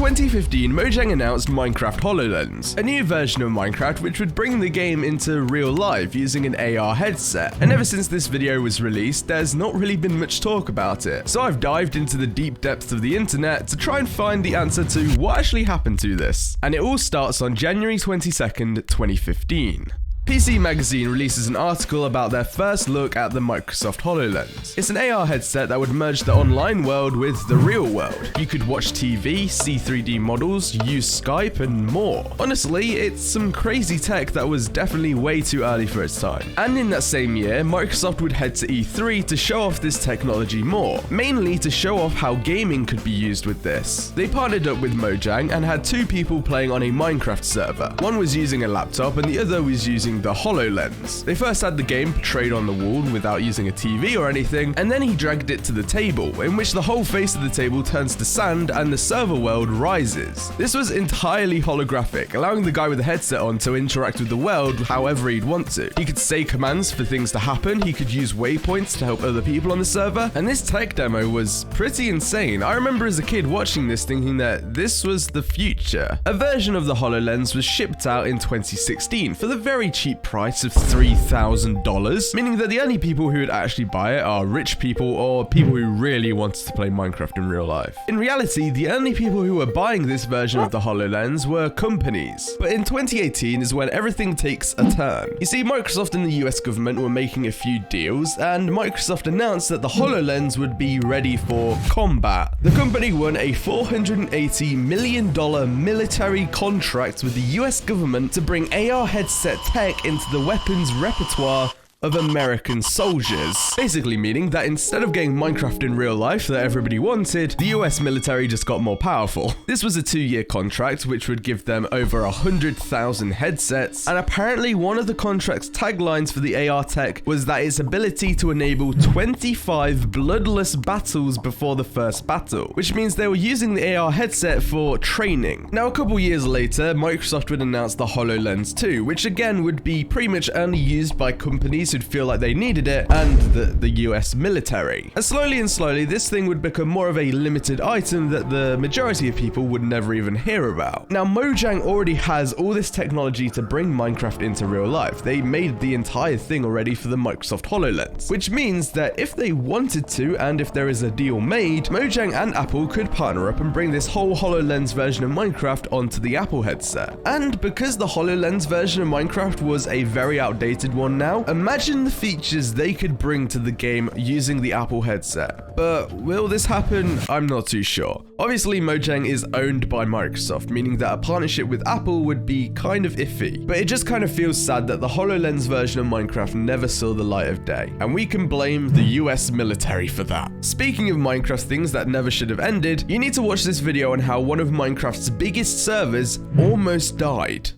2015, Mojang announced Minecraft Hololens, a new version of Minecraft which would bring the game into real life using an AR headset. And ever since this video was released, there's not really been much talk about it. So I've dived into the deep depths of the internet to try and find the answer to what actually happened to this. And it all starts on January 22nd, 2015. PC Magazine releases an article about their first look at the Microsoft HoloLens. It's an AR headset that would merge the online world with the real world. You could watch TV, see 3D models, use Skype, and more. Honestly, it's some crazy tech that was definitely way too early for its time. And in that same year, Microsoft would head to E3 to show off this technology more, mainly to show off how gaming could be used with this. They partnered up with Mojang and had two people playing on a Minecraft server. One was using a laptop and the other was using the HoloLens. They first had the game portrayed on the wall without using a TV or anything, and then he dragged it to the table, in which the whole face of the table turns to sand and the server world rises. This was entirely holographic, allowing the guy with the headset on to interact with the world however he'd want to. He could say commands for things to happen, he could use waypoints to help other people on the server, and this tech demo was pretty insane. I remember as a kid watching this thinking that this was the future. A version of the HoloLens was shipped out in 2016 for the very cheap price of $3,000, meaning that the only people who would actually buy it are rich people or people who really wanted to play Minecraft in real life. In reality, the only people who were buying this version of the HoloLens were companies. But in 2018 is when everything takes a turn. You see, Microsoft and the US government were making a few deals, and Microsoft announced that the HoloLens would be ready for combat. The company won a $480 million military contract with the US government to bring AR headset tech into the weapons repertoire of American soldiers. Basically meaning that instead of getting Minecraft in real life that everybody wanted, the US military just got more powerful. This was a 2-year contract which would give them over 100,000 headsets, and apparently one of the contract's taglines for the AR tech was that its ability to enable 25 bloodless battles before the first battle, which means they were using the AR headset for training. Now a couple years later, Microsoft would announce the HoloLens 2, which again would be pretty much only used by companies who'd feel like they needed it, and the US military. And slowly, this thing would become more of a limited item that the majority of people would never even hear about. Now, Mojang already has all this technology to bring Minecraft into real life. They made the entire thing already for the Microsoft HoloLens, which means that if they wanted to, and if there is a deal made, Mojang and Apple could partner up and bring this whole HoloLens version of Minecraft onto the Apple headset. And because the HoloLens version of Minecraft was a very outdated one now, imagine the features they could bring to the game using the Apple headset. But will this happen? I'm not too sure. Obviously, Mojang is owned by Microsoft, meaning that a partnership with Apple would be kind of iffy. But it just kind of feels sad that the HoloLens version of Minecraft never saw the light of day, and we can blame the US military for that. Speaking of Minecraft things that never should have ended, you need to watch this video on how one of Minecraft's biggest servers almost died.